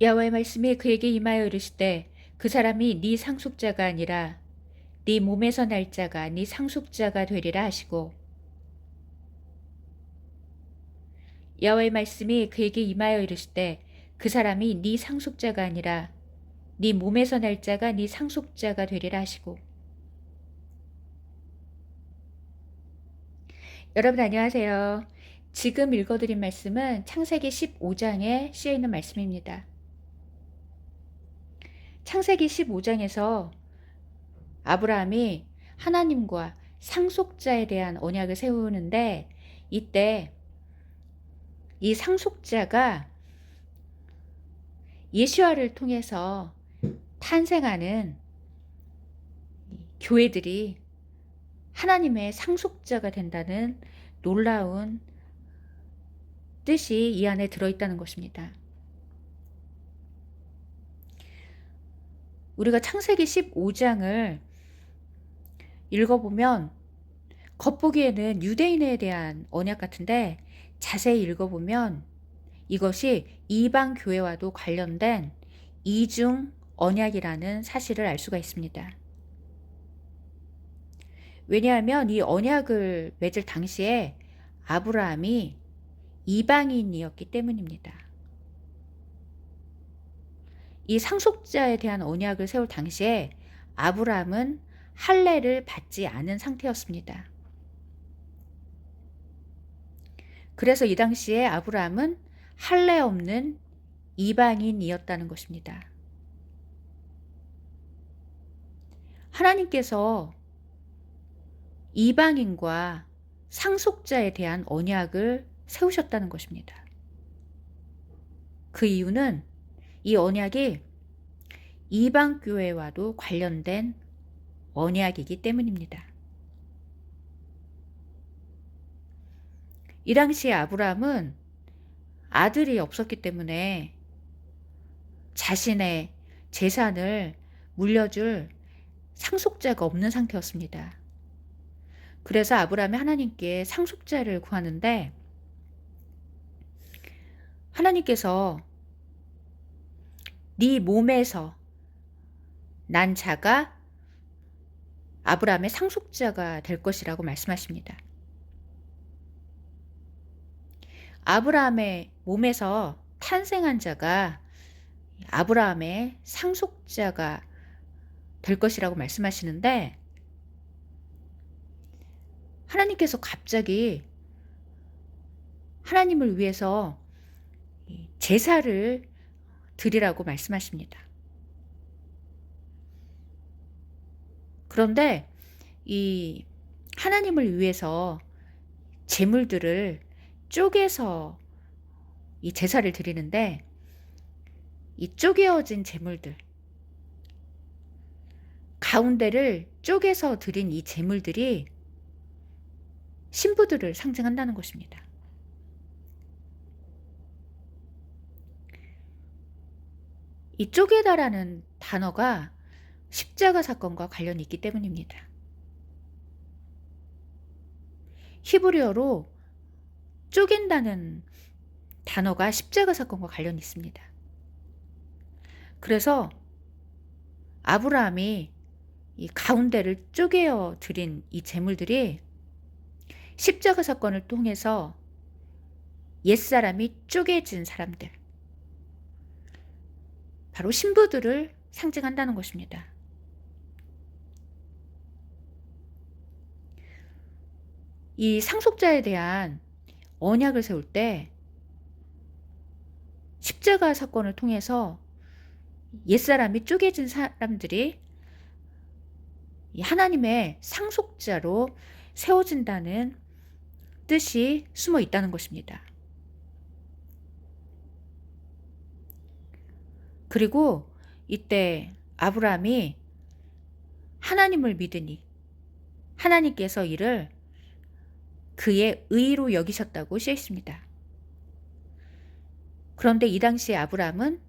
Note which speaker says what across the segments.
Speaker 1: 여호와의 말씀이 그에게 임하여 이르시되 그 사람이 네 상속자가 아니라 네 몸에서 날 자가 네 상속자가 되리라 하시고, 여호와의 말씀이 그에게 임하여 이르시되 그 사람이 네 상속자가 아니라 네 몸에서 날 자가 네 상속자가 되리라 하시고. 여러분 안녕하세요. 지금 읽어드린 말씀은 창세기 15장에 쓰여있는 말씀입니다. 창세기 15장에서 아브라함이 하나님과 상속자에 대한 언약을 세우는데, 이때 이 상속자가 예수아를 통해서 탄생하는 교회들이 하나님의 상속자가 된다는 놀라운 뜻이 이 안에 들어있다는 것입니다. 우리가 창세기 15장을 읽어보면 겉보기에는 유대인에 대한 언약 같은데, 자세히 읽어보면 이것이 이방 교회와도 관련된 이중 언약이라는 사실을 알 수가 있습니다. 왜냐하면 이 언약을 맺을 당시에 아브라함이 이방인이었기 때문입니다. 이 상속자에 대한 언약을 세울 당시에 아브라함은 할례를 받지 않은 상태였습니다. 그래서 이 당시에 아브라함은 할례 없는 이방인이었다는 것입니다. 하나님께서 이방인과 상속자에 대한 언약을 세우셨다는 것입니다. 그 이유는 이 언약이 이방 교회와도 관련된 언약이기 때문입니다. 이 당시에 아브라함은 아들이 없었기 때문에 자신의 재산을 물려줄 상속자가 없는 상태였습니다. 그래서 아브라함이 하나님께 상속자를 구하는데, 하나님께서 네 몸에서 난 자가 아브라함의 상속자가 될 것이라고 말씀하십니다. 아브라함의 몸에서 탄생한 자가 아브라함의 상속자가 될 것이라고 말씀하시는데, 하나님께서 갑자기 하나님을 위해서 제사를 드리라고 말씀하십니다. 그런데 이 하나님을 위해서 제물들을 쪼개서 이 제사를 드리는데, 이 쪼개어진 제물들, 가운데를 쪼개서 드린 이 제물들이 신부들을 상징한다는 것입니다. 이 쪼개다라는 단어가 십자가 사건과 관련이 있기 때문입니다. 히브리어로 쪼갠다는 단어가 십자가 사건과 관련이 있습니다. 그래서 아브라함이 이 가운데를 쪼개어 드린 이 제물들이 십자가 사건을 통해서 옛사람이 쪼개진 사람들, 바로 신부들을 상징한다는 것입니다. 이 상속자에 대한 언약을 세울 때 십자가 사건을 통해서 옛사람이 쪼개진 사람들이 하나님의 상속자로 세워진다는 뜻이 숨어 있다는 것입니다. 그리고 이때 아브라함이 하나님을 믿으니 하나님께서 이를 그의 의로 여기셨다고 쓰여 있습니다. 그런데 이 당시에 아브라함은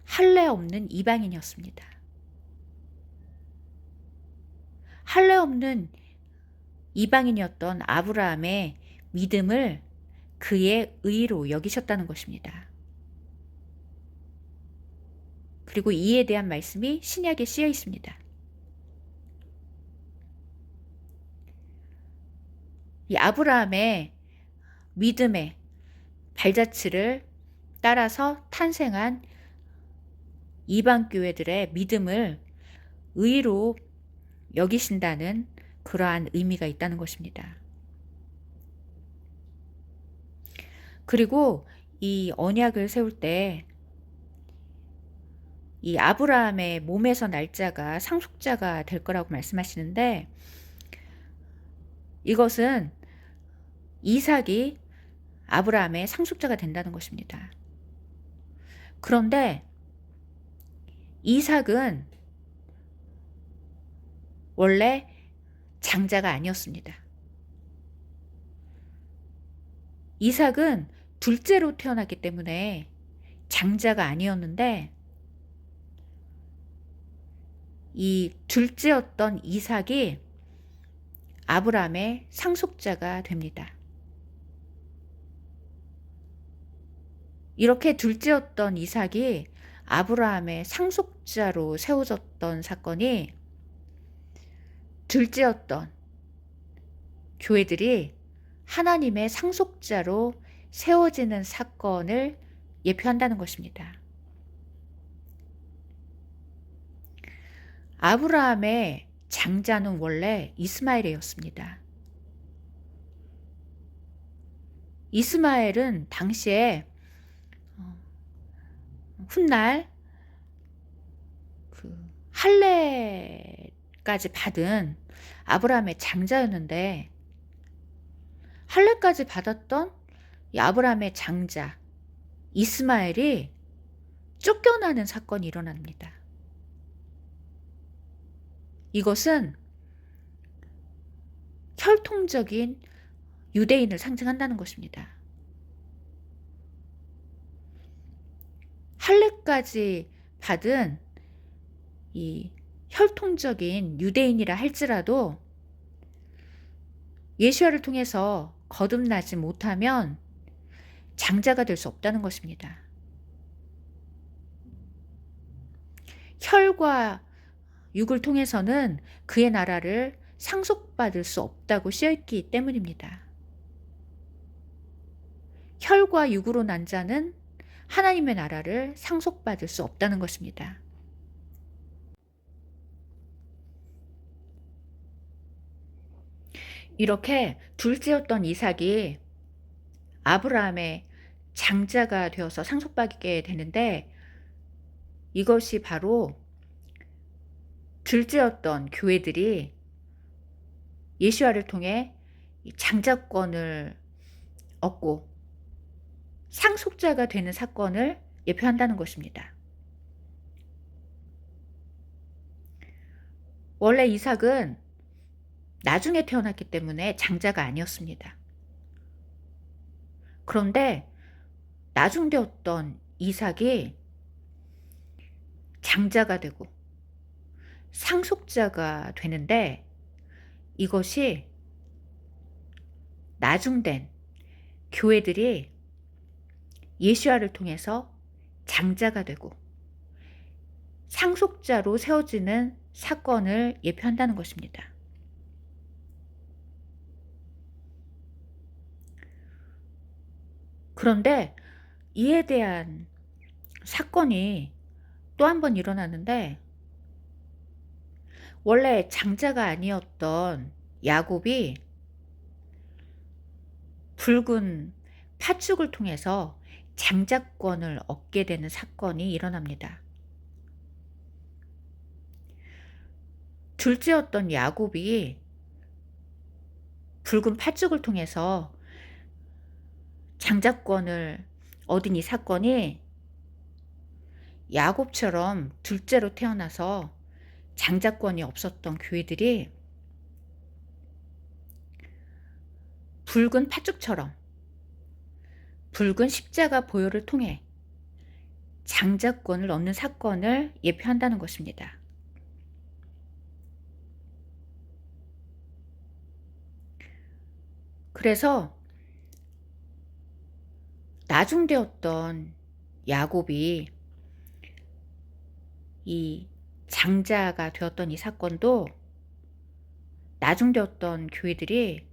Speaker 1: 할례 없는 이방인이었습니다. 할례 없는 이방인이었던 아브라함의 믿음을 그의 의로 여기셨다는 것입니다. 그리고 이에 대한 말씀이 신약에 쓰여 있습니다. 이 아브라함의 믿음의 발자취를 따라서 탄생한 이방 교회들의 믿음을 의로 여기신다는 그러한 의미가 있다는 것입니다. 그리고 이 언약을 세울 때 이 아브라함의 몸에서 날 자가 상속자가 될 거라고 말씀하시는데, 이것은 이삭이 아브라함의 상속자가 된다는 것입니다. 그런데 이삭은 원래 장자가 아니었습니다. 이삭은 둘째로 태어났기 때문에 장자가 아니었는데, 이 둘째였던 이삭이 아브라함의 상속자가 됩니다. 이렇게 둘째였던 이삭이 아브라함의 상속자로 세워졌던 사건이 둘째였던 교회들이 하나님의 상속자로 세워지는 사건을 예표한다는 것입니다. 아브라함의 장자는 원래 이스마엘이었습니다. 이스마엘은 당시에 훗날 할례까지 받은 아브라함의 장자였는데, 할례까지 받았던 이 아브라함의 장자 이스마엘이 쫓겨나는 사건이 일어납니다. 이것은 혈통적인 유대인을 상징한다는 것입니다. 할례까지 받은 이 혈통적인 유대인이라 할지라도 예수야를 통해서 거듭나지 못하면 장자가 될 수 없다는 것입니다. 혈과 육을 통해서는 그의 나라를 상속받을 수 없다고 쓰여있기 때문입니다. 혈과 육으로 난 자는 하나님의 나라를 상속받을 수 없다는 것입니다. 이렇게 둘째였던 이삭이 아브라함의 장자가 되어서 상속받게 되는데, 이것이 바로 둘째였던 교회들이 예수야를 통해 장자권을 얻고 상속자가 되는 사건을 예표한다는 것입니다. 원래 이삭은 나중에 태어났기 때문에 장자가 아니었습니다. 그런데 나중되었던 이삭이 장자가 되고 상속자가 되는데, 이것이 나중된 교회들이 예수야를 통해서 장자가 되고 상속자로 세워지는 사건을 예표한다는 것입니다. 그런데 이에 대한 사건이 또 한 번 일어나는데, 원래 장자가 아니었던 야곱이 붉은 팥죽을 통해서 장자권을 얻게 되는 사건이 일어납니다. 둘째였던 야곱이 붉은 팥죽을 통해서 장자권을 얻은 이 사건이 야곱처럼 둘째로 태어나서 장자권이 없었던 교회들이 붉은 팥죽처럼 붉은 십자가 보혈을 통해 장자권을 얻는 사건을 예표한다는 것입니다. 그래서 나중되었던 야곱이 이 장자가 되었던 이 사건도 나중되었던 교회들이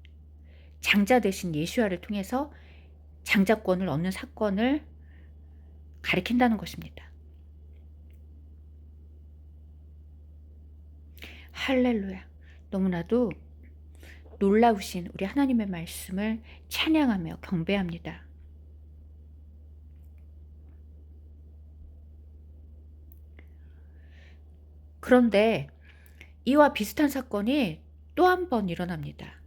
Speaker 1: 장자 대신 예수야를 통해서 장자권을 얻는 사건을 가리킨다는 것입니다. 할렐루야. 너무나도 놀라우신 우리 하나님의 말씀을 찬양하며 경배합니다. 그런데 이와 비슷한 사건이 또 한 번 일어납니다.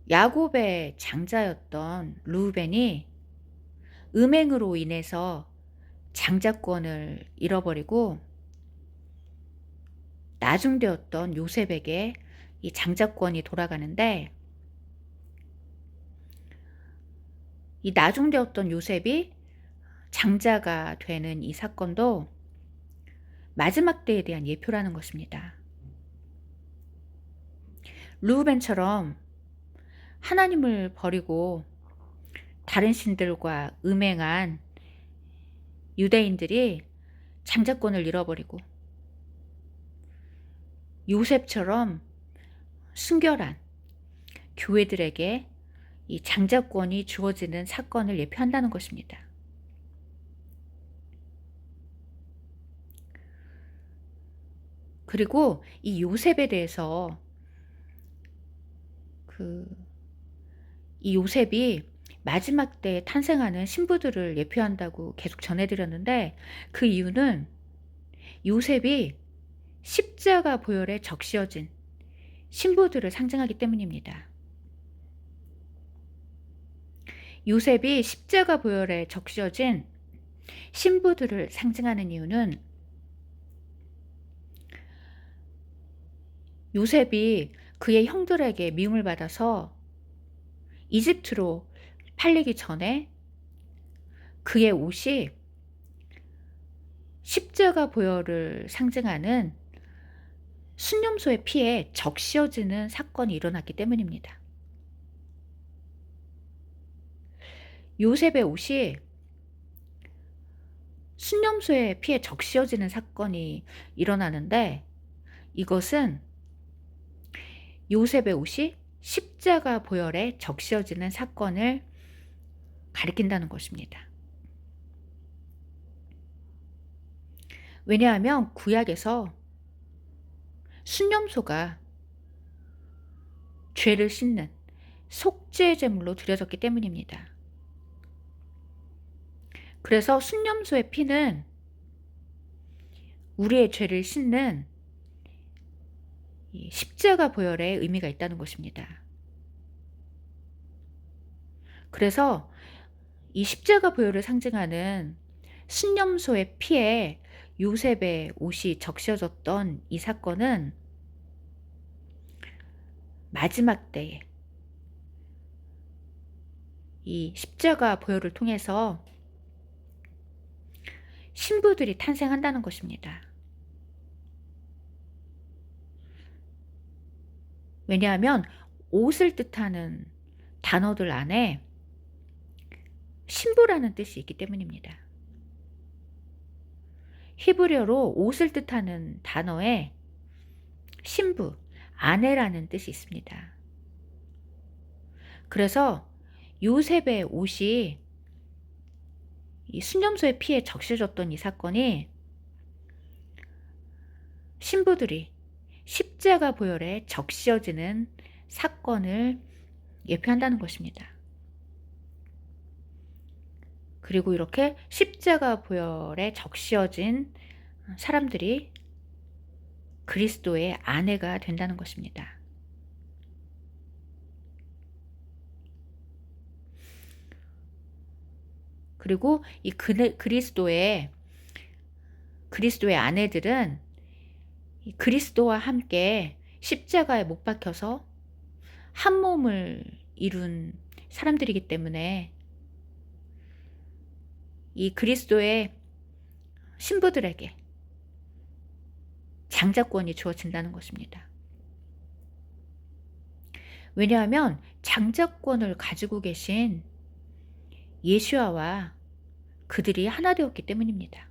Speaker 1: 야곱의 장자였던 르우벤이 음행으로 인해서 장자권을 잃어버리고 나중되었던 요셉에게 이 장자권이 돌아가는데, 이 나중되었던 요셉이 장자가 되는 이 사건도 마지막 때에 대한 예표라는 것입니다. 르우벤처럼 하나님을 버리고 다른 신들과 음행한 유대인들이 장자권을 잃어버리고, 요셉처럼 순결한 교회들에게 이 장자권이 주어지는 사건을 예표한다는 것입니다. 그리고 이 요셉에 대해서 이 요셉이 마지막 때에 탄생하는 신부들을 예표한다고 계속 전해드렸는데, 그 이유는 요셉이 십자가 보혈에 적시어진 신부들을 상징하기 때문입니다. 요셉이 십자가 보혈에 적시어진 신부들을 상징하는 이유는 요셉이 그의 형들에게 미움을 받아서 이집트로 팔리기 전에 그의 옷이 십자가 보혈을 상징하는 순념소의 피에 적시어지는 사건이 일어났기 때문입니다. 요셉의 옷이 순념소의 피에 적시어지는 사건이 일어나는데, 이것은 요셉의 옷이 십자가 보혈에 적시어지는 사건을 가리킨다는 것입니다. 왜냐하면 구약에서 순념소가 죄를 씻는 속죄 제물로 드려졌기 때문입니다. 그래서 순념소의 피는 우리의 죄를 씻는 십자가 보혈의 의미가 있다는 것입니다. 그래서 이 십자가 보혈을 상징하는 순념소의 피에 요셉의 옷이 적셔졌던 이 사건은 마지막 때에 이 십자가 보혈을 통해서 신부들이 탄생한다는 것입니다. 왜냐하면 옷을 뜻하는 단어들 안에 신부라는 뜻이 있기 때문입니다. 히브리어로 옷을 뜻하는 단어에 신부, 아내라는 뜻이 있습니다. 그래서 요셉의 옷이 이 순념소의 피에 적셔졌던 이 사건이 신부들이 십자가 보혈에 적시어지는 사건을 예표한다는 것입니다. 그리고 이렇게 십자가 보혈에 적시어진 사람들이 그리스도의 아내가 된다는 것입니다. 그리고 이 그리스도의 아내들은 이 그리스도와 함께 십자가에 못 박혀서 한 몸을 이룬 사람들이기 때문에 이 그리스도의 신부들에게 장자권이 주어진다는 것입니다. 왜냐하면 장자권을 가지고 계신 예수야와 그들이 하나 되었기 때문입니다.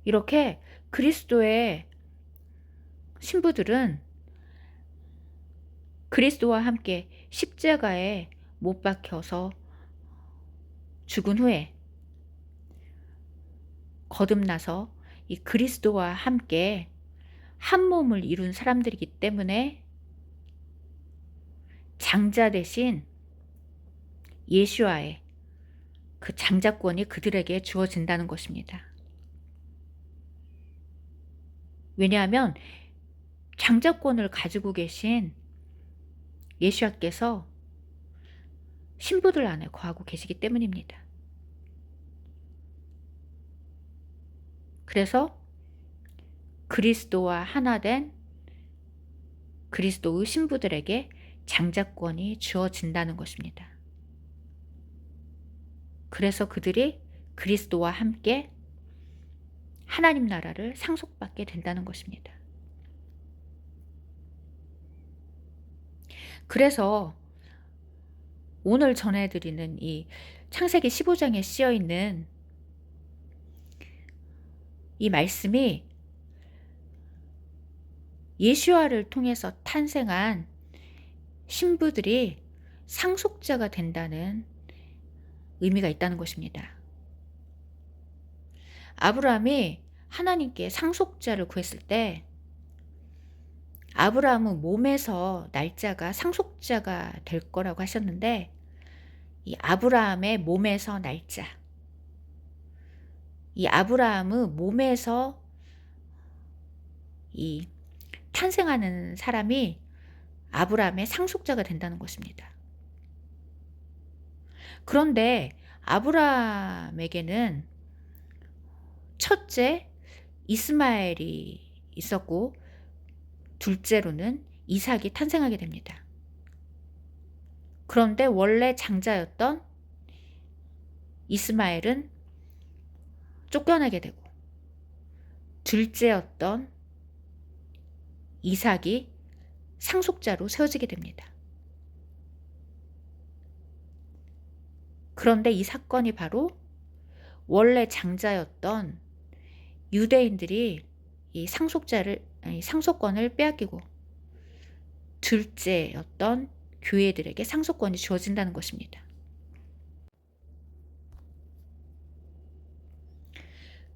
Speaker 1: 이렇게 그리스도의 신부들은 그리스도와 함께 십자가에 못 박혀서 죽은 후에 거듭나서 이 그리스도와 함께 한 몸을 이룬 사람들이기 때문에 장자 대신 예수와의 그 장자권이 그들에게 주어진다는 것입니다. 왜냐하면 장자권을 가지고 계신 예수와께서 신부들 안에 거하고 계시기 때문입니다. 그래서 그리스도와 하나 된 그리스도의 신부들에게 장자권이 주어진다는 것입니다. 그래서 그들이 그리스도와 함께 하나님 나라를 상속받게 된다는 것입니다. 그래서 오늘 전해드리는 이 창세기 15장에 쓰여있는 이 말씀이 예수와를 통해서 탄생한 신부들이 상속자가 된다는 의미가 있다는 것입니다. 아브라함이 하나님께 상속자를 구했을 때 아브라함은 몸에서 날짜가 상속자가 될 거라고 하셨는데, 이 아브라함의 몸에서 날짜, 이 아브라함의 몸에서 이 탄생하는 사람이 아브라함의 상속자가 된다는 것입니다. 그런데 아브라함에게는 첫째 이스마엘이 있었고 둘째로는 이삭이 탄생하게 됩니다. 그런데 원래 장자였던 이스마엘은 쫓겨나게 되고 둘째였던 이삭이 상속자로 세워지게 됩니다. 그런데 이 사건이 바로 원래 장자였던 유대인들이 이 상속권을 빼앗기고 둘째였던 교회들에게 상속권이 주어진다는 것입니다.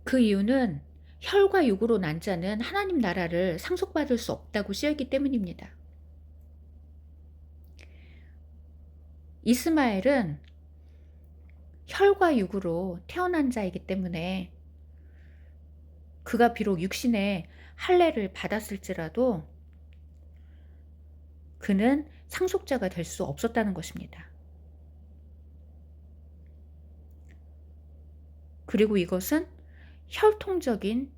Speaker 1: 그 이유는 혈과 육으로 난 자는 하나님 나라를 상속받을 수 없다고 쓰여있기 때문입니다. 이스마엘은 혈과 육으로 태어난 자이기 때문에 그가 비록 육신의 할례를 받았을지라도 그는 상속자가 될 수 없었다는 것입니다. 그리고 이것은 혈통적인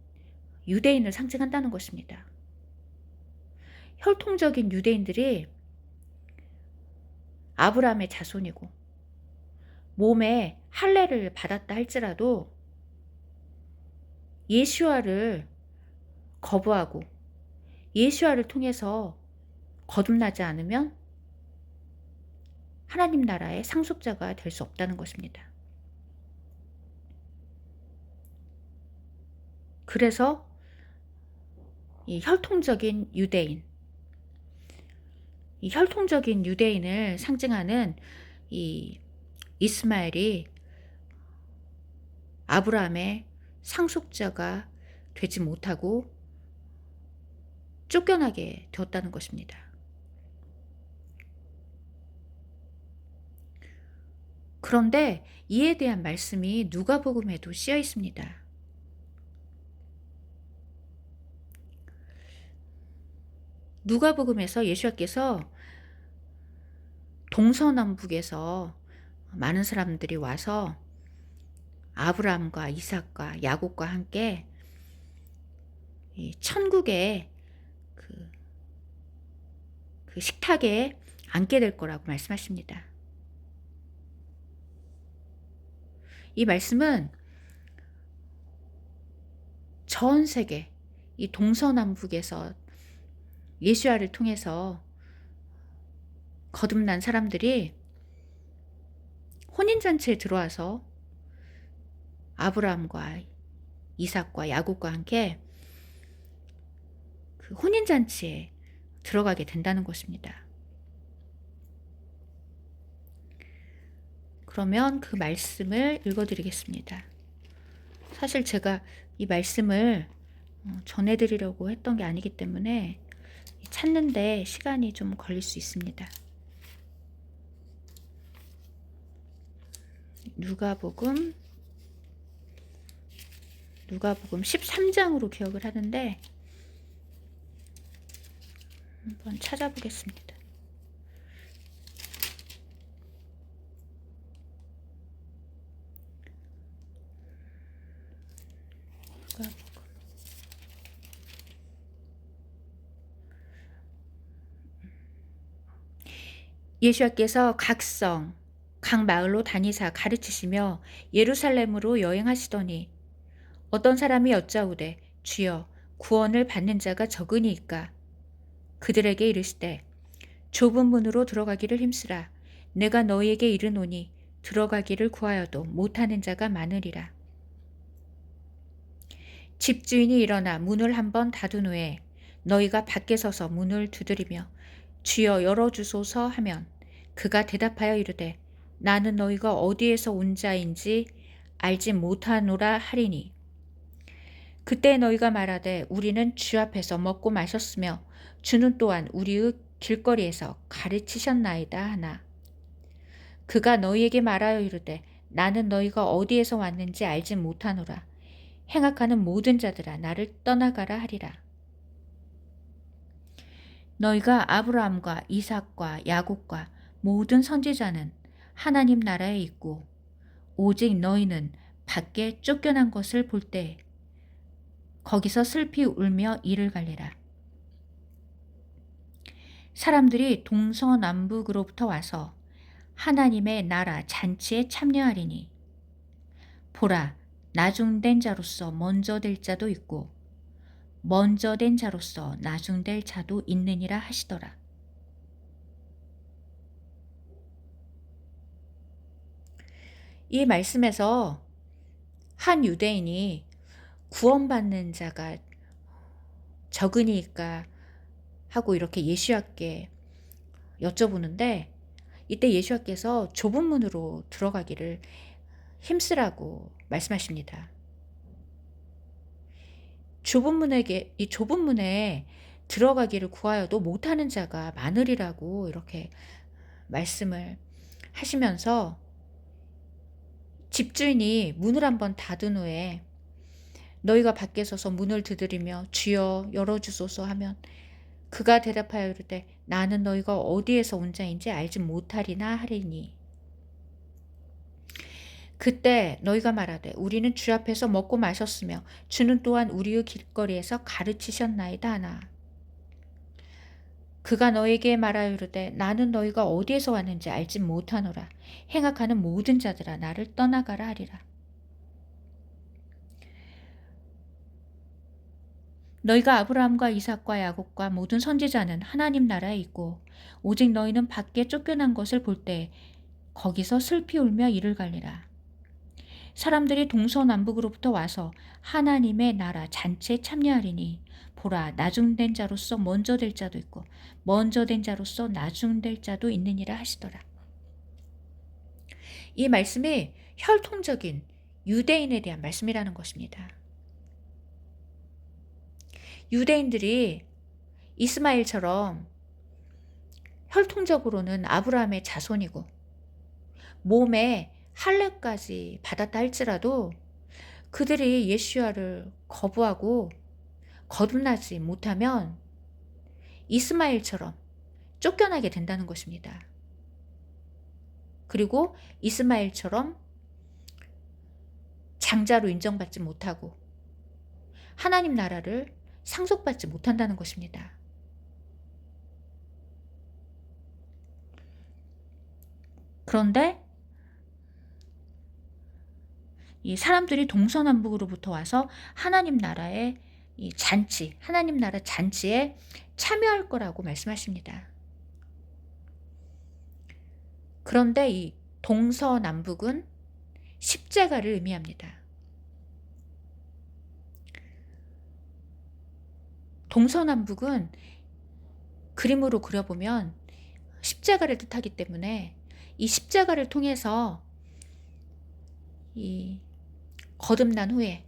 Speaker 1: 유대인을 상징한다는 것입니다. 혈통적인 유대인들이 아브라함의 자손이고 몸에 할례를 받았다 할지라도 예수와를 거부하고 예수와를 통해서 거듭나지 않으면 하나님 나라의 상속자가 될 수 없다는 것입니다. 그래서 이 혈통적인 유대인을 상징하는 이 이스마엘이 아브라함의 상속자가 되지 못하고 쫓겨나게 되었다는 것입니다. 그런데 이에 대한 말씀이 누가복음에도 쓰여 있습니다. 누가복음에서 예수께서 동서남북에서 많은 사람들이 와서 아브라함과 이삭과 야곱과 함께 이 천국의 그 식탁에 앉게 될 거라고 말씀하십니다. 이 말씀은 전 세계 이 동서남북에서 예수와를 통해서 거듭난 사람들이 혼인잔치에 들어와서 아브라함과 이삭과 야곱과 함께 그 혼인잔치에 들어가게 된다는 것입니다. 그러면 그 말씀을 읽어드리겠습니다. 사실 제가 이 말씀을 전해드리려고 했던 게 아니기 때문에 찾는데 시간이 좀 걸릴 수 있습니다. 누가복음 13장으로 기억을 하는데 한번 찾아보겠습니다. 예수께서 각 성, 각 마을로 다니사 가르치시며 예루살렘으로 여행하시더니 어떤 사람이 여짜오되 주여 구원을 받는 자가 적으니이까 그들에게 이르시되 좁은 문으로 들어가기를 힘쓰라. 내가 너희에게 이르노니 들어가기를 구하여도 못하는 자가 많으리라. 집주인이 일어나 문을 한번 닫은 후에 너희가 밖에 서서 문을 두드리며 주여 열어주소서 하면 그가 대답하여 이르되 나는 너희가 어디에서 온 자인지 알지 못하노라 하리니 그때 너희가 말하되 우리는 주 앞에서 먹고 마셨으며 주는 또한 우리의 길거리에서 가르치셨나이다 하나 그가 너희에게 말하여 이르되 나는 너희가 어디에서 왔는지 알지 못하노라. 행악하는 모든 자들아 나를 떠나가라 하리라. 너희가 아브라함과 이삭과 야곱과 모든 선지자는 하나님 나라에 있고 오직 너희는 밖에 쫓겨난 것을 볼 때 거기서 슬피 울며 이를 갈리라. 사람들이 동서남북으로부터 와서 하나님의 나라 잔치에 참여하리니 보라 나중된 자로서 먼저 될 자도 있고 먼저 된 자로서 나중될 자도 있느니라 하시더라. 이 말씀에서 한 유대인이 구원받는 자가 적으니까 하고 이렇게 예수님께 여쭤보는데 이때 예수님께서 좁은 문으로 들어가기를 힘쓰라고 말씀하십니다. 이 좁은 문에 들어가기를 구하여도 못하는 자가 많으리라고 이렇게 말씀을 하시면서 집주인이 문을 한번 닫은 후에 너희가 밖에 서서 문을 두드리며 주여 열어주소서 하면 그가 대답하여 이르되 나는 너희가 어디에서 온 자인지 알지 못하리나 하리니 그때 너희가 말하되 우리는 주 앞에서 먹고 마셨으며 주는 또한 우리의 길거리에서 가르치셨나이다 하나 그가 너에게 말하여 이르되 나는 너희가 어디에서 왔는지 알지 못하노라. 행악하는 모든 자들아 나를 떠나가라 하리라. 너희가 아브라함과 이삭과 야곱과 모든 선지자는 하나님 나라에 있고 오직 너희는 밖에 쫓겨난 것을 볼 때 거기서 슬피 울며 이를 갈리라. 사람들이 동서남북으로부터 와서 하나님의 나라 잔치에 참여하리니 보라 나중된 자로서 먼저 될 자도 있고 먼저 된 자로서 나중될 자도 있느니라 하시더라. 이 말씀이 혈통적인 유대인에 대한 말씀이라는 것입니다. 유대인들이 이스마엘처럼 혈통적으로는 아브라함의 자손이고 몸에 할례까지 받았다 할지라도 그들이 예수야를 거부하고 거듭나지 못하면 이스마엘처럼 쫓겨나게 된다는 것입니다. 그리고 이스마엘처럼 장자로 인정받지 못하고 하나님 나라를 상속받지 못한다는 것입니다. 그런데 이 사람들이 동서남북으로부터 와서 하나님 나라의 이 잔치, 하나님 나라 잔치에 참여할 거라고 말씀하십니다. 그런데 이 동서남북은 십자가를 의미합니다. 동서남북은 그림으로 그려보면 십자가를 뜻하기 때문에 이 십자가를 통해서 이 거듭난 후에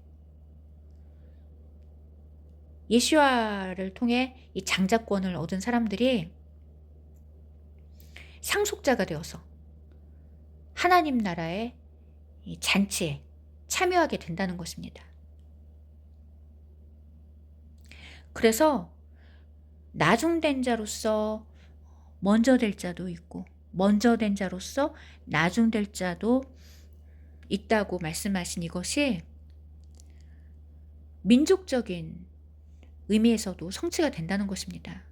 Speaker 1: 예수와를 통해 이 장자권을 얻은 사람들이 상속자가 되어서 하나님 나라의 이 잔치에 참여하게 된다는 것입니다. 그래서 나중된 자로서 먼저 될 자도 있고 먼저 된 자로서 나중될 자도 있다고 말씀하신 이것이 민족적인 의미에서도 성취가 된다는 것입니다.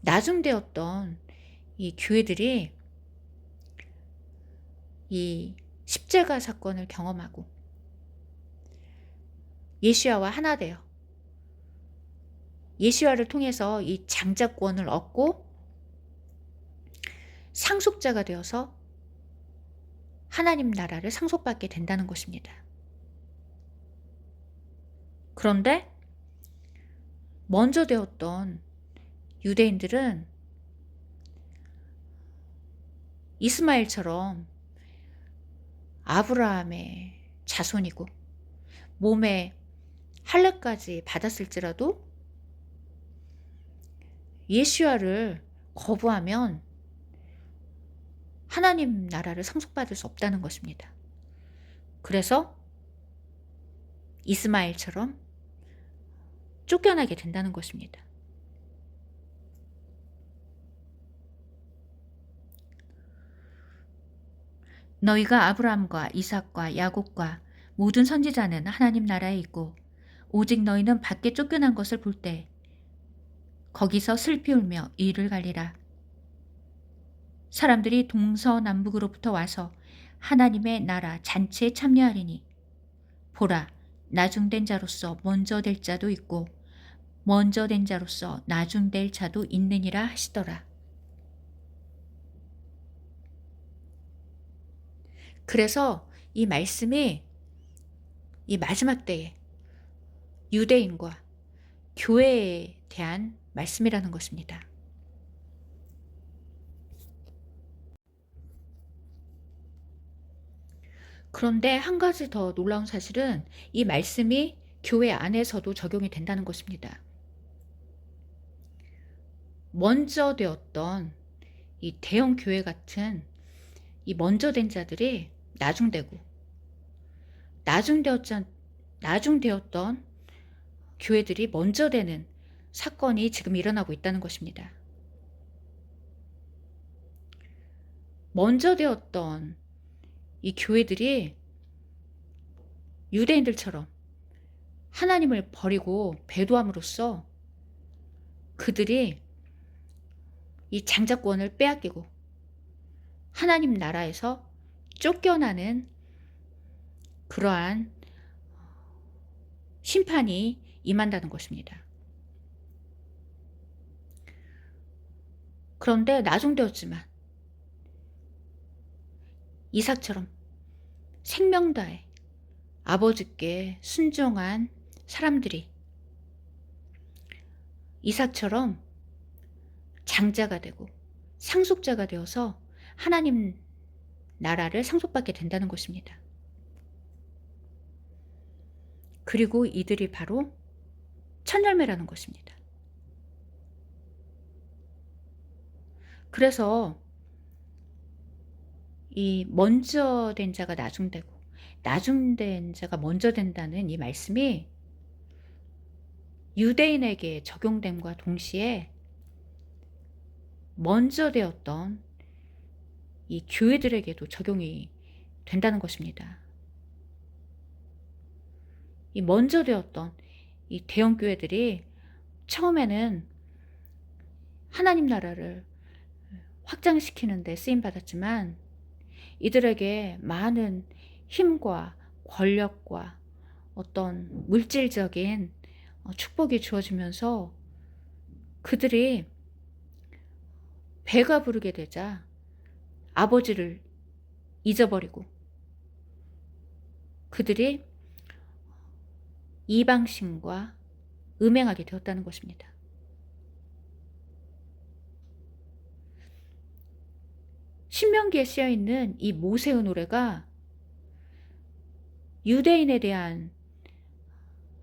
Speaker 1: 나중되었던 이 교회들이 이 십자가 사건을 경험하고 예수와와 하나 되어 예수와를 통해서 이 장자권을 얻고 상속자가 되어서 하나님 나라를 상속받게 된다는 것입니다. 그런데 먼저 되었던 유대인들은 이스마엘처럼 아브라함의 자손이고 몸에 할례까지 받았을지라도 예수와를 거부하면 하나님 나라를 상속받을 수 없다는 것입니다. 그래서 이스마엘처럼 쫓겨나게 된다는 것입니다. 너희가 아브라함과 이삭과 야곱과 모든 선지자는 하나님 나라에 있고 오직 너희는 밖에 쫓겨난 것을 볼 때 거기서 슬피 울며 이를 갈리라. 사람들이 동서남북으로부터 와서 하나님의 나라 잔치에 참여하리니 보라, 나중된 자로서 먼저 될 자도 있고 먼저 된 자로서 나중될 자도 있느니라 하시더라. 그래서 이 말씀이 이 마지막 때에 유대인과 교회에 대한 말씀이라는 것입니다. 그런데 한 가지 더 놀라운 사실은 이 말씀이 교회 안에서도 적용이 된다는 것입니다. 먼저 되었던 이 대형 교회 같은 이 먼저 된 자들이 나중되고 나중되었던 교회들이 먼저 되는 사건이 지금 일어나고 있다는 것입니다. 먼저 되었던 이 교회들이 유대인들처럼 하나님을 버리고 배도함으로써 그들이 이 장자권을 빼앗기고 하나님 나라에서 쫓겨나는 그러한 심판이 임한다는 것입니다. 그런데 나중되었지만 이삭처럼 생명 다해 아버지께 순종한 사람들이 이삭처럼 장자가 되고 상속자가 되어서 하나님 나라를 상속받게 된다는 것입니다. 그리고 이들이 바로 첫 열매라는 것입니다. 그래서 이 먼저 된 자가 나중되고 나중된 자가 먼저 된다는 이 말씀이 유대인에게 적용됨과 동시에 먼저 되었던 이 교회들에게도 적용이 된다는 것입니다. 이 먼저 되었던 이 대형 교회들이 처음에는 하나님 나라를 확장시키는 데 쓰임 받았지만 이들에게 많은 힘과 권력과 어떤 물질적인 축복이 주어지면서 그들이 배가 부르게 되자 아버지를 잊어버리고 그들이 이방신과 음행하게 되었다는 것입니다. 신명기에 쓰여 있는 이 모세의 노래가 유대인에 대한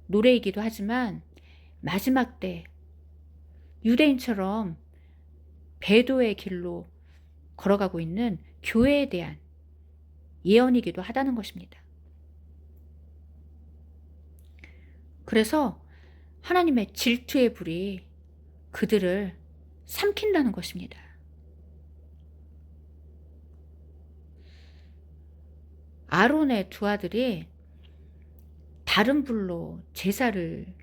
Speaker 1: 노래이기도 하지만 마지막 때 유대인처럼 배도의 길로 걸어가고 있는 교회에 대한 예언이기도 하다는 것입니다. 그래서 하나님의 질투의 불이 그들을 삼킨다는 것입니다. 아론의 두 아들이 다른 불로 제사를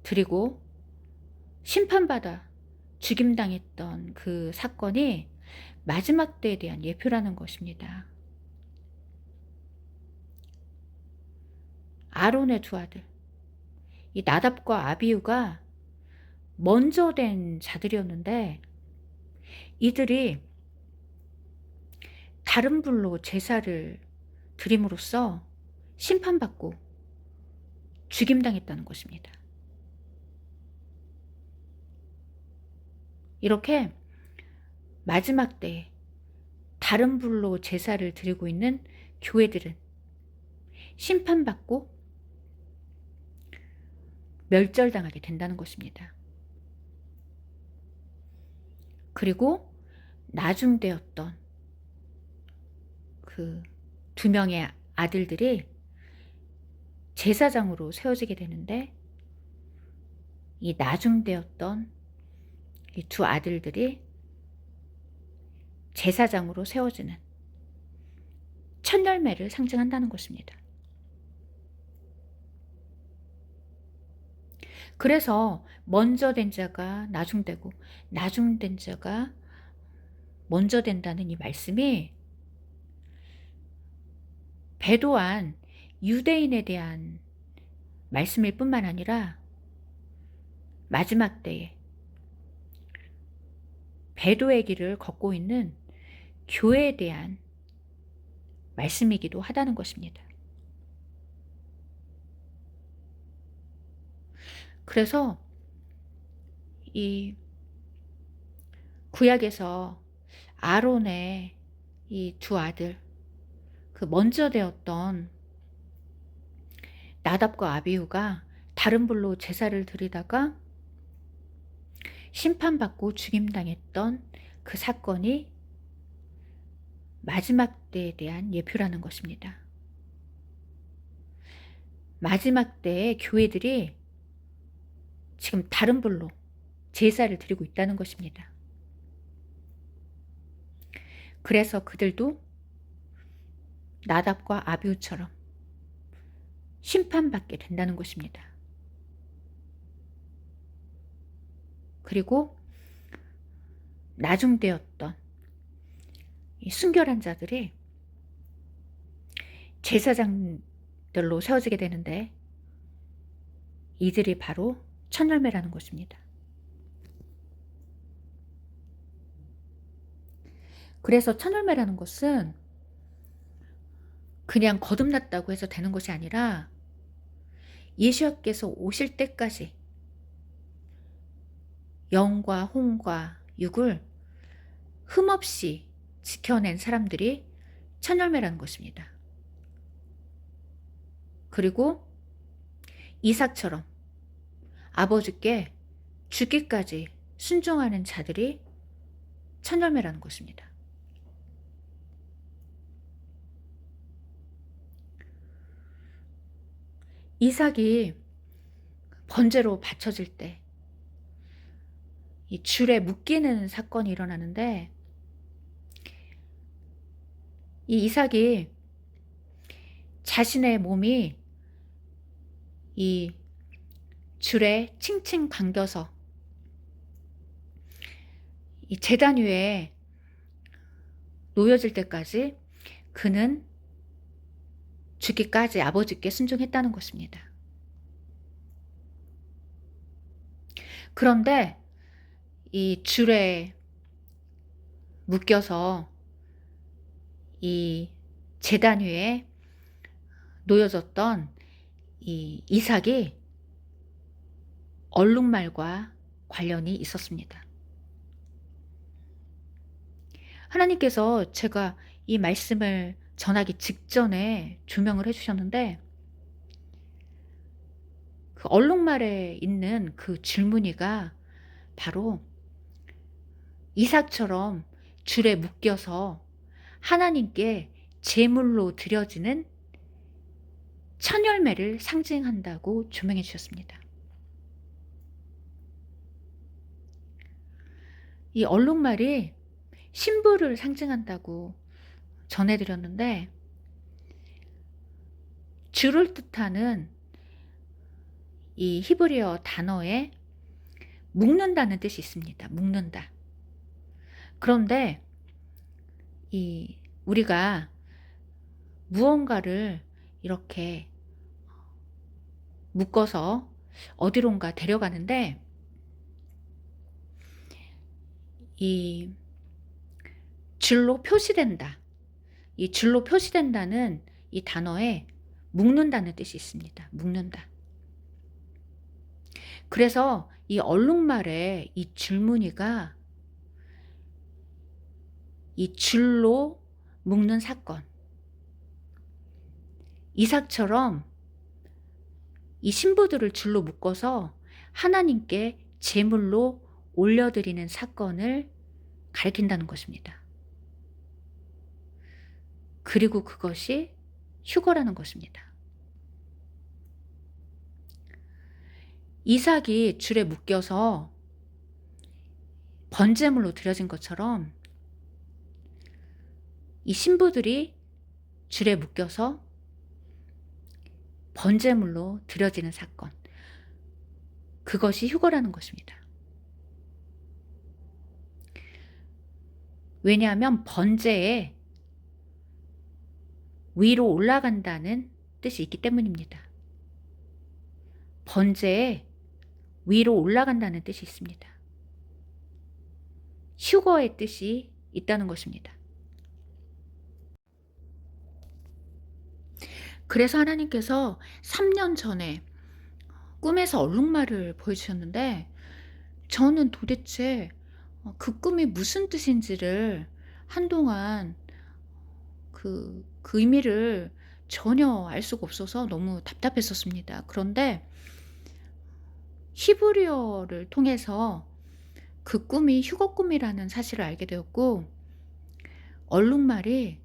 Speaker 1: 드리고 심판받아 죽임당했던 그 사건이 마지막 때에 대한 예표라는 것입니다. 아론의 두 아들, 이 나답과 아비후가 먼저 된 자들이었는데 이들이 다른 불로 제사를 드림으로써 심판받고 죽임당했다는 것입니다. 이렇게 마지막 때에 다른 불로 제사를 드리고 있는 교회들은 심판받고 멸절당하게 된다는 것입니다. 그리고 나중되었던 그 두 명의 아들들이 제사장으로 세워지게 되는데 이 나중되었던 이 두 아들들이 제사장으로 세워지는 첫 열매를 상징한다는 것입니다. 그래서 먼저 된 자가 나중되고 나중된 자가 먼저 된다는 이 말씀이 배도한 유대인에 대한 말씀일 뿐만 아니라 마지막 때에 배도의 길을 걷고 있는 교회에 대한 말씀이기도 하다는 것입니다. 그래서 이 구약에서 아론의 이 두 아들, 그 먼저 되었던 나답과 아비후가 다른 불로 제사를 드리다가 심판받고 죽임당했던 그 사건이 마지막 때에 대한 예표라는 것입니다. 마지막 때에 교회들이 지금 다른 불로 제사를 드리고 있다는 것입니다. 그래서 그들도 나답과 아비후처럼 심판받게 된다는 것입니다. 그리고 나중되었던 이 순결한 자들이 제사장들로 세워지게 되는데 이들이 바로 첫 열매라는 것입니다. 그래서 첫 열매라는 것은 그냥 거듭났다고 해서 되는 것이 아니라 예수께서 오실 때까지 영과 혼과 육을 흠없이 지켜낸 사람들이 첫 열매라는 것입니다. 그리고 이삭처럼 아버지께 죽기까지 순종하는 자들이 첫 열매라는 것입니다. 이삭이 번제로 바쳐질 때 이 줄에 묶이는 사건이 일어나는데 이 이삭이 자신의 몸이 이 줄에 칭칭 감겨서 이 제단 위에 놓여질 때까지 그는 죽기까지 아버지께 순종했다는 것입니다. 그런데 이 줄에 묶여서 이 제단 위에 놓여졌던 이 이삭이 얼룩말과 관련이 있었습니다. 하나님께서 제가 이 말씀을 전하기 직전에 조명을 해 주셨는데, 그 얼룩말에 있는 그 줄무늬가 바로 이삭처럼 줄에 묶여서 하나님께 제물로 드려지는 첫 열매를 상징한다고 조명해 주셨습니다. 이 얼룩말이 신부를 상징한다고 전해 드렸는데, 줄을 뜻하는 이 히브리어 단어에 묶는다는 뜻이 있습니다. 묶는다. 그런데 우리가 무언가를 이렇게 묶어서 어디론가 데려가는데, 이 줄로 표시된다. 이 줄로 표시된다는 이 단어에 묶는다는 뜻이 있습니다. 묶는다. 그래서 이 얼룩말의 이 줄무늬가 이 줄로 묶는 사건, 이삭처럼 이 신부들을 줄로 묶어서 하나님께 제물로 올려드리는 사건을 가리킨다는 것입니다. 그리고 그것이 휴거라는 것입니다. 이삭이 줄에 묶여서 번제물로 드려진 것처럼 이 신부들이 줄에 묶여서 번제물로 드려지는 사건, 그것이 휴거라는 것입니다. 왜냐하면 번제에 위로 올라간다는 뜻이 있기 때문입니다. 번제에 위로 올라간다는 뜻이 있습니다. 휴거의 뜻이 있다는 것입니다. 그래서 하나님께서 3년 전에 꿈에서 얼룩말을 보여주셨는데, 저는 도대체 그 꿈이 무슨 뜻인지를 한동안 그 의미를 전혀 알 수가 없어서 너무 답답했었습니다. 그런데 히브리어를 통해서 그 꿈이 휴거 꿈이라는 사실을 알게 되었고, 얼룩말이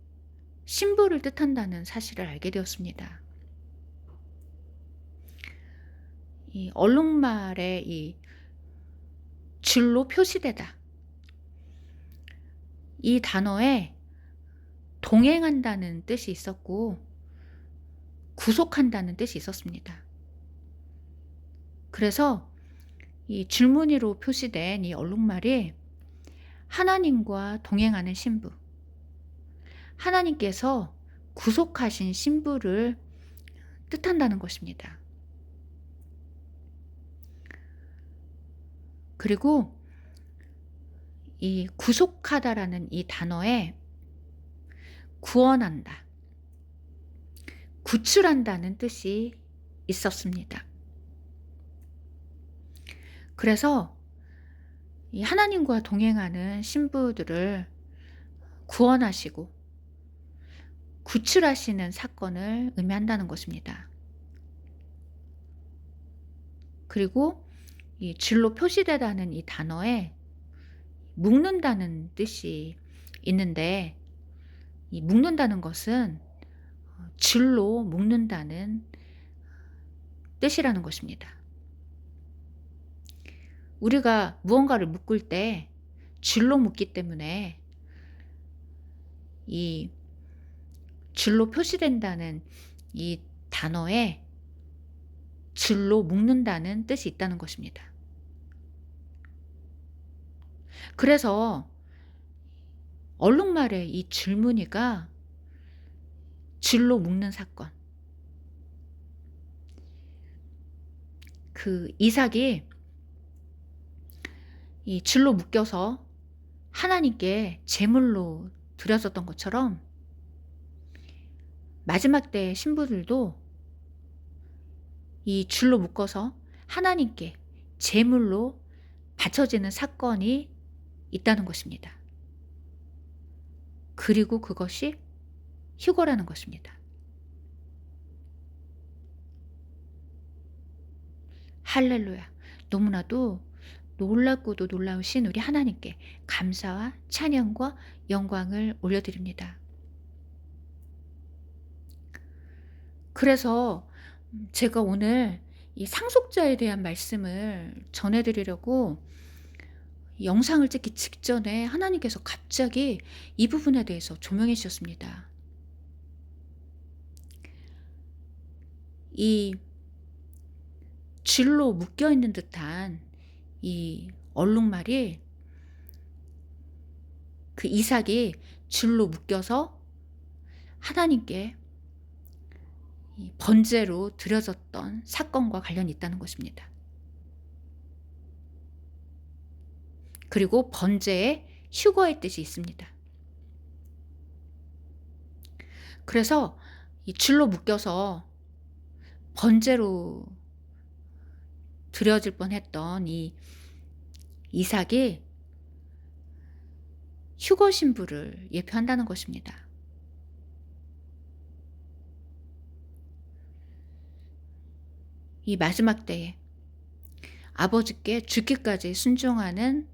Speaker 1: 신부를 뜻한다는 사실을 알게 되었습니다. 이 얼룩말의 이 줄로 표시되다, 이 단어에 동행한다는 뜻이 있었고 구속한다는 뜻이 있었습니다. 그래서 이 줄무늬로 표시된 이 얼룩말이 하나님과 동행하는 신부, 하나님께서 구속하신 신부를 뜻한다는 것입니다. 그리고 이 구속하다라는 이 단어에 구원한다, 구출한다는 뜻이 있었습니다. 그래서 이 하나님과 동행하는 신부들을 구원하시고 구출하시는 사건을 의미한다는 것입니다. 그리고 이 줄로 표시되다는 이 단어에 묶는다는 뜻이 있는데, 이 묶는다는 것은 줄로 묶는다는 뜻이라는 것입니다. 우리가 무언가를 묶을 때 줄로 묶기 때문에 이 줄로 표시된다는 이 단어에 줄로 묶는다는 뜻이 있다는 것입니다. 그래서 얼룩말의 이 줄무늬가 줄로 묶는 사건, 그 이삭이 이 줄로 묶여서 하나님께 제물로 드려졌던 것처럼 마지막 때 신부들도 이 줄로 묶어서 하나님께 제물로 바쳐지는 사건이 있다는 것입니다. 그리고 그것이 휴거라는 것입니다. 할렐루야. 너무나도 놀랍고도 놀라우신 우리 하나님께 감사와 찬양과 영광을 올려드립니다. 그래서 제가 오늘 이 상속자에 대한 말씀을 전해드리려고 영상을 찍기 직전에 하나님께서 갑자기 이 부분에 대해서 조명해 주셨습니다. 이 줄로 묶여 있는 듯한 이 얼룩말이, 그 이삭이 줄로 묶여서 하나님께 이 번제로 드려졌던 사건과 관련이 있다는 것입니다. 그리고 번제에 휴거의 뜻이 있습니다. 그래서 이 줄로 묶여서 번제로 드려질 뻔했던 이 이삭이 휴거 신부를 예표한다는 것입니다. 이 마지막 때에 아버지께 죽기까지 순종하는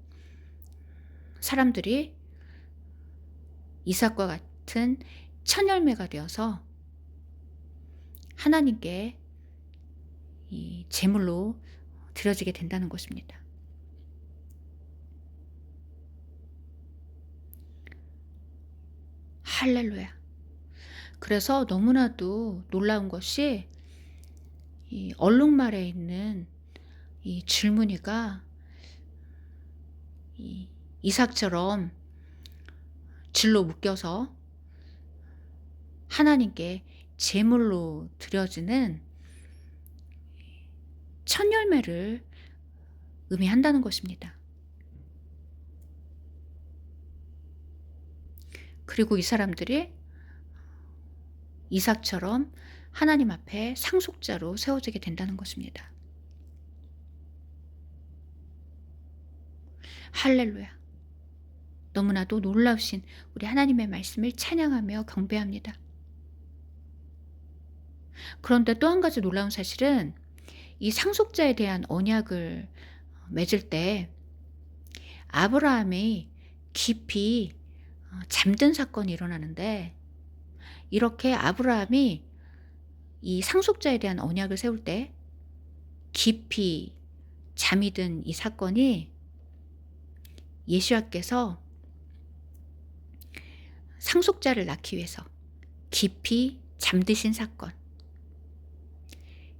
Speaker 1: 사람들이 이삭과 같은 첫 열매가 되어서 하나님께 이 제물로 드려지게 된다는 것입니다. 할렐루야. 그래서 너무나도 놀라운 것이 이 얼룩말에 있는 이 줄무늬가 이 이삭처럼 줄로 묶여서 하나님께 제물로 드려지는 첫 열매를 의미한다는 것입니다. 그리고 이 사람들이 이삭처럼 하나님 앞에 상속자로 세워지게 된다는 것입니다. 할렐루야. 너무나도 놀라우신 우리 하나님의 말씀을 찬양하며 경배합니다. 그런데 또 한 가지 놀라운 사실은 이 상속자에 대한 언약을 맺을 때 아브라함이 깊이 잠든 사건이 일어나는데, 이렇게 아브라함이 이 상속자에 대한 언약을 세울 때 깊이 잠이 든 이 사건이 예수와께서 상속자를 낳기 위해서 깊이 잠드신 사건,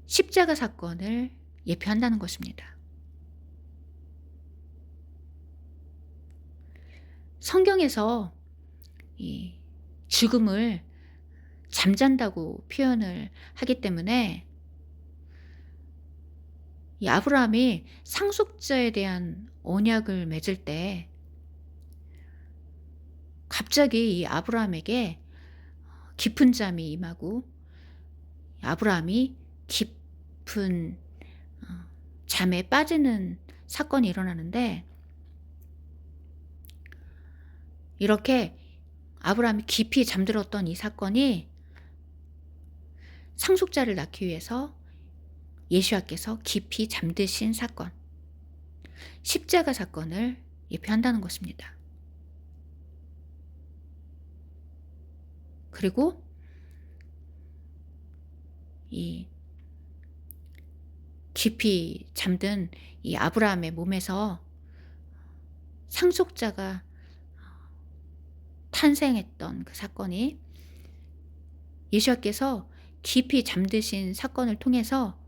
Speaker 1: 십자가 사건을 예표한다는 것입니다. 성경에서 이 죽음을 잠잔다고 표현을 하기 때문에 이 아브라함이 상속자에 대한 언약을 맺을 때 갑자기 이 아브라함에게 깊은 잠이 임하고 아브라함이 깊은 잠에 빠지는 사건이 일어나는데, 이렇게 아브라함이 깊이 잠들었던 이 사건이 상속자를 낳기 위해서 예수와께서 깊이 잠드신 사건, 십자가 사건을 예표한다는 것입니다. 그리고 이 깊이 잠든 이 아브라함의 몸에서 상속자가 탄생했던 그 사건이 예수와께서 깊이 잠드신 사건을 통해서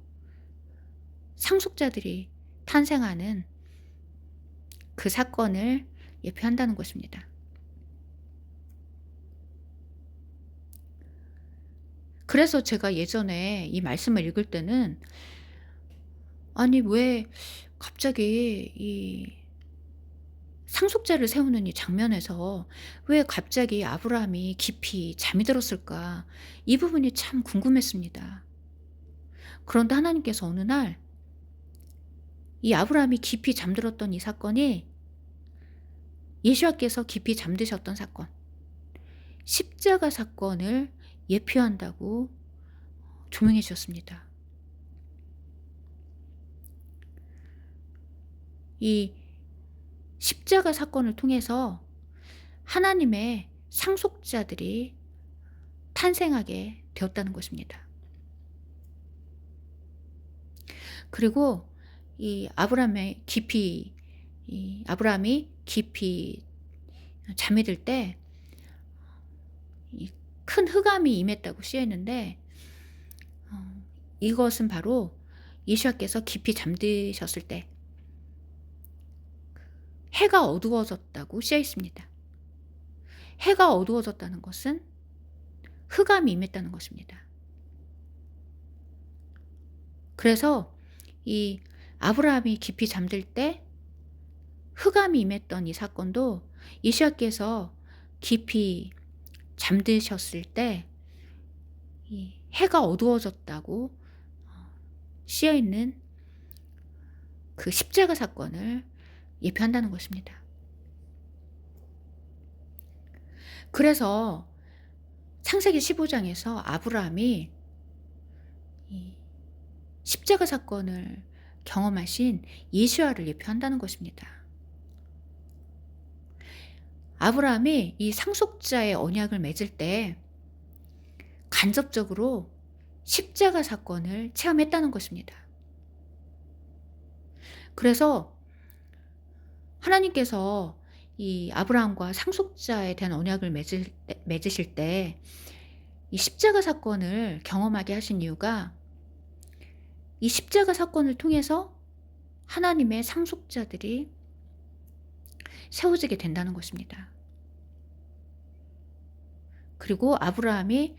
Speaker 1: 상속자들이 탄생하는 그 사건을 예표한다는 것입니다. 그래서 제가 예전에 이 말씀을 읽을 때는, 아니 왜 갑자기 이 상속자를 세우는 이 장면에서 왜 갑자기 아브라함이 깊이 잠이 들었을까? 이 부분이 참 궁금했습니다. 그런데 하나님께서 어느 날 이 아브라함이 깊이 잠들었던 이 사건이 예수와께서 깊이 잠드셨던 사건, 십자가 사건을 예표한다고 조명해 주셨습니다. 이 십자가 사건을 통해서 하나님의 상속자들이 탄생하게 되었다는 것입니다. 그리고 이 아브라함이 깊이 잠이 들 때 이 큰 흑암이 임했다고 쓰여 있는데, 이것은 바로 예수와께서 깊이 잠드셨을 때 해가 어두워졌다고 쓰여 있습니다. 해가 어두워졌다는 것은 흑암이 임했다는 것입니다. 그래서 이 아브라함이 깊이 잠들 때 흑암이 임했던 이 사건도 예수와께서 깊이 잠드셨을 때 이 해가 어두워졌다고 쓰여 있는 그 십자가 사건을 예표한다는 것입니다. 그래서 창세기 15장에서 아브라함이 이 십자가 사건을 경험하신 예수와를 예표한다는 것입니다. 아브라함이 이 상속자의 언약을 맺을 때 간접적으로 십자가 사건을 체험했다는 것입니다. 그래서 하나님께서 이 아브라함과 상속자에 대한 언약을 맺으실 때 이 십자가 사건을 경험하게 하신 이유가 이 십자가 사건을 통해서 하나님의 상속자들이 세워지게 된다는 것입니다. 그리고 아브라함이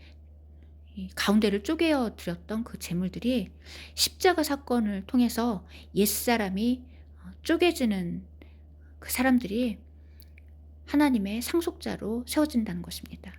Speaker 1: 이 가운데를 쪼개어 드렸던 그 제물들이 십자가 사건을 통해서 옛사람이 쪼개지는 그 사람들이 하나님의 상속자로 세워진다는 것입니다.